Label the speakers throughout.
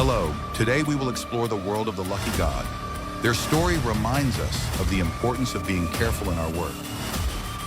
Speaker 1: Hello, today we will explore the world of the lucky god. Their story reminds us of the importance of being careful in our work.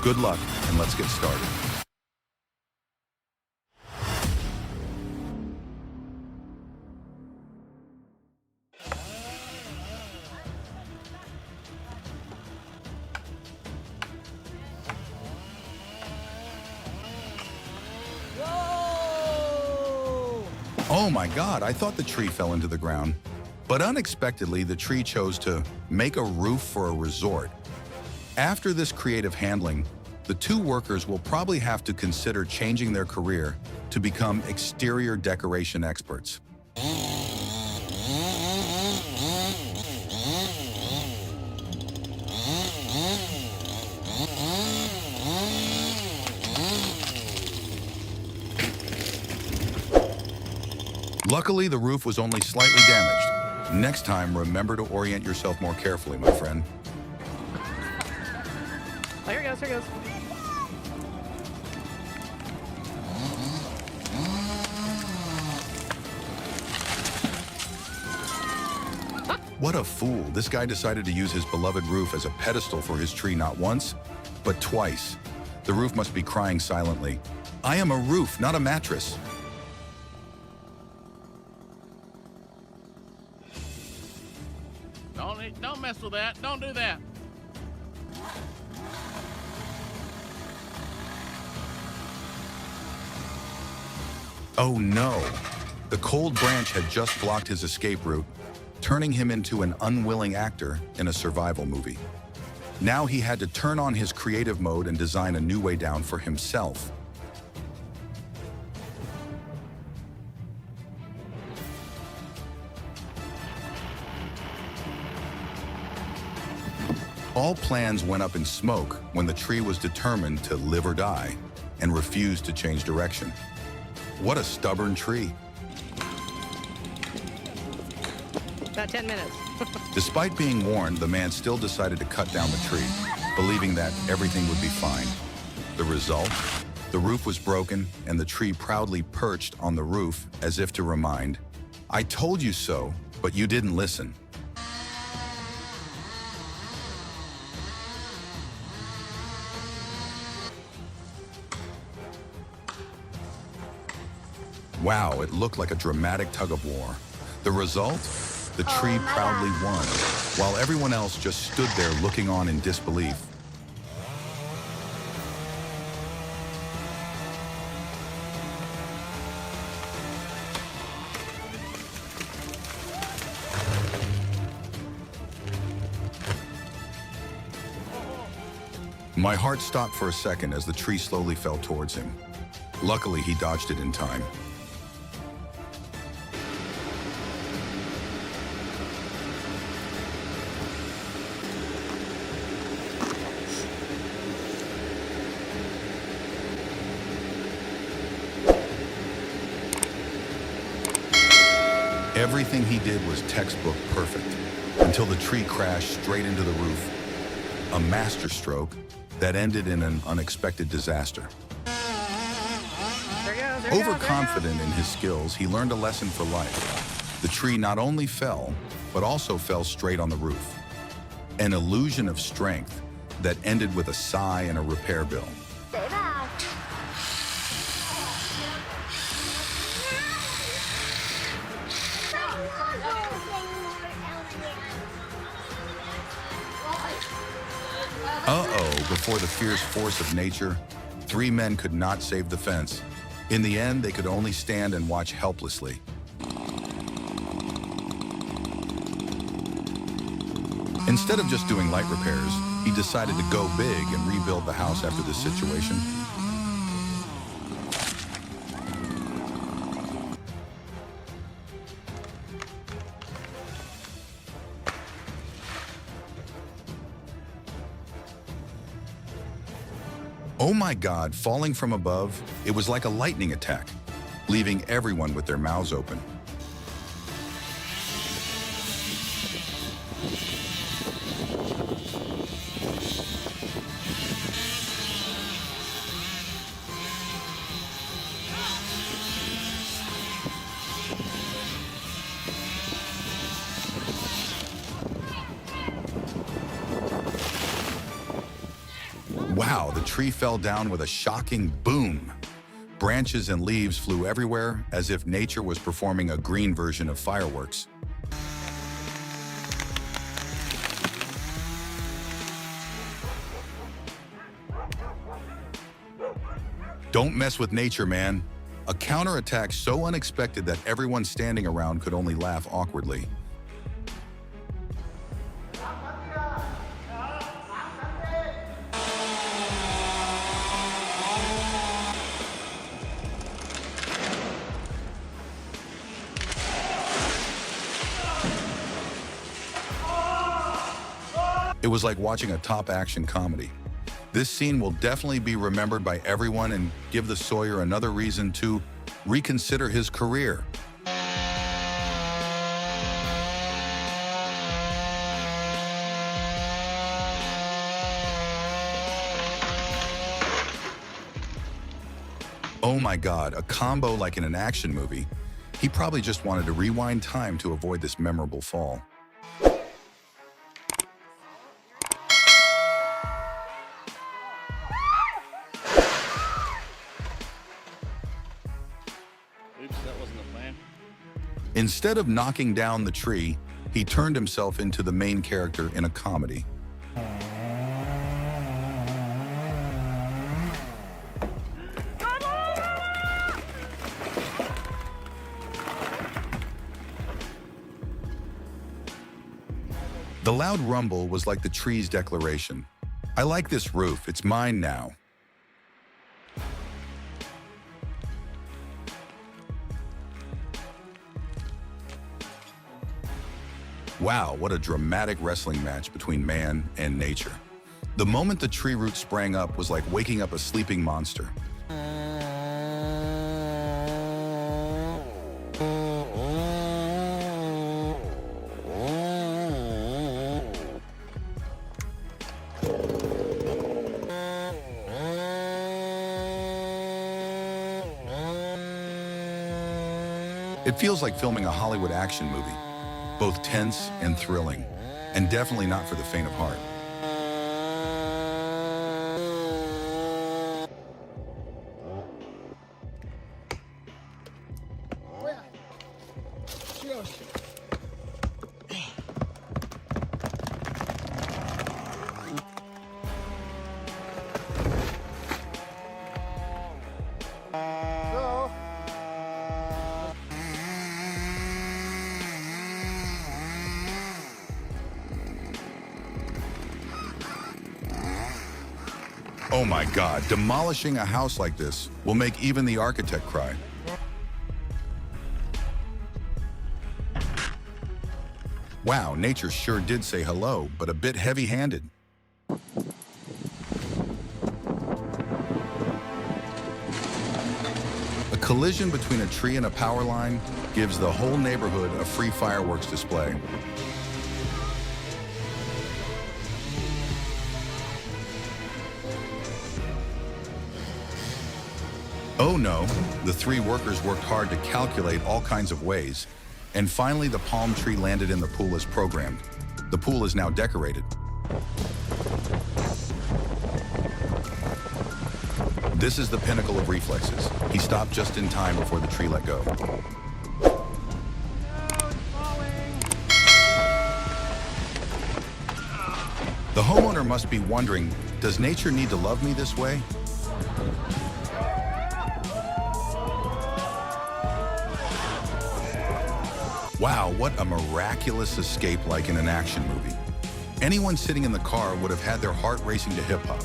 Speaker 1: Good luck, and let's get started. Oh my God, I thought the tree fell into the ground. But unexpectedly, the tree chose to make a roof for a resort. After this creative handling, the two workers will probably have to consider changing their career to become exterior decoration experts. Luckily, the roof was only slightly damaged. Next time, remember to orient yourself more carefully, my friend.
Speaker 2: Oh, here he goes, here he goes.
Speaker 1: What a fool. This guy decided to use his beloved roof as a pedestal for his tree not once, but twice. The roof must be crying silently. I am a roof, not a mattress.
Speaker 3: Don't mess with that. Don't do that.
Speaker 1: Oh no! The cold branch had just blocked his escape route, turning him into an unwilling actor in a survival movie. Now he had to turn on his creative mode and design a new way down for himself. All plans went up in smoke when the tree was determined to live or die and refused to change direction. What a stubborn tree.
Speaker 2: About 10 minutes.
Speaker 1: Despite being warned, the man still decided to cut down the tree, believing that everything would be fine. The result? The roof was broken and the tree proudly perched on the roof as if to remind, "I told you so, but you didn't listen." Wow, it looked like a dramatic tug-of-war. The result? The tree proudly won, while everyone else just stood there looking on in disbelief. My heart stopped for a second as the tree slowly fell towards him. Luckily, he dodged it in time. Everything he did was textbook perfect, until the tree crashed straight into the roof. A masterstroke that ended in an unexpected disaster. Overconfident in his skills, he learned a lesson for life. The tree not only fell, but also fell straight on the roof. An illusion of strength that ended with a sigh and a repair bill. Uh-oh, before the fierce force of nature, three men could not save the fence. In the end, they could only stand and watch helplessly. Instead of just doing light repairs, he decided to go big and rebuild the house after this situation. Oh my God, falling from above, it was like a lightning attack, leaving everyone with their mouths open. Wow, the tree fell down with a shocking boom. Branches and leaves flew everywhere, as if nature was performing a green version of fireworks. Don't mess with nature, man. A counterattack so unexpected that everyone standing around could only laugh awkwardly. It was like watching a top-action comedy. This scene will definitely be remembered by everyone and give the Sawyer another reason to reconsider his career. Oh my God, a combo like in an action movie. He probably just wanted to rewind time to avoid this memorable fall.
Speaker 3: Oops, that wasn't the plan.
Speaker 1: Instead of knocking down the tree, he turned himself into the main character in a comedy. The loud rumble was like the tree's declaration. I like this roof, it's mine now. Wow, what a dramatic wrestling match between man and nature. The moment the tree root sprang up was like waking up a sleeping monster. It feels like filming a Hollywood action movie, both tense and thrilling, and definitely not for the faint of heart. Oh my God, demolishing a house like this will make even the architect cry. Wow, nature sure did say hello, but a bit heavy-handed. A collision between a tree and a power line gives the whole neighborhood a free fireworks display. Oh no, the three workers worked hard to calculate all kinds of ways, and finally the palm tree landed in the pool as programmed. The pool is now decorated. This is the pinnacle of reflexes. He stopped just in time before the tree let go. The homeowner must be wondering, does nature need to love me this way? Wow, what a miraculous escape like in an action movie. Anyone sitting in the car would have had their heart racing to hip-hop.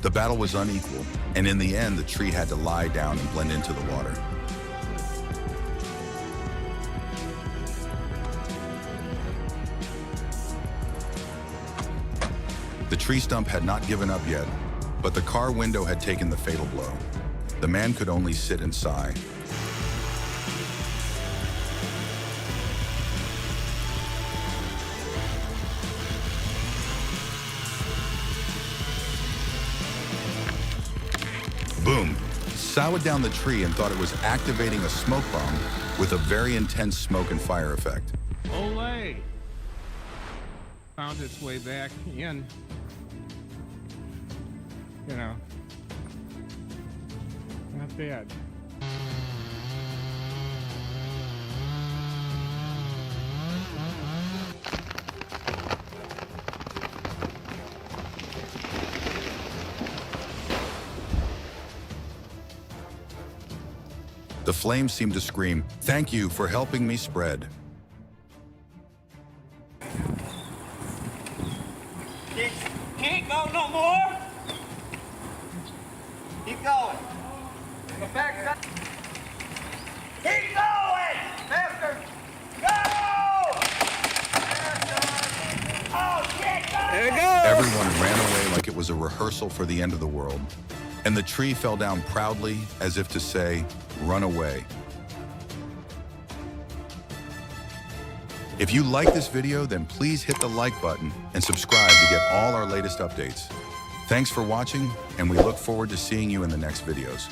Speaker 1: The battle was unequal, and in the end, the tree had to lie down and blend into the water. The tree stump had not given up yet, but the car window had taken the fatal blow. The man could only sit and sigh. Boom. soured down the tree and thought it was activating a smoke bomb with a very intense smoke and fire effect.
Speaker 4: Olay! Found its way back in. You know, not bad.
Speaker 1: The flames seemed to scream, "Thank you for helping me spread."
Speaker 5: Can't go no more. Keep going. Keep going! Faster! Go! Oh, shit, go!
Speaker 3: There it goes!
Speaker 1: Everyone ran away like it was a rehearsal for the end of the world, and the tree fell down proudly as if to say, "Run away." If you like this video, then please hit the like button and subscribe to get all our latest updates. Thanks for watching, and we look forward to seeing you in the next videos.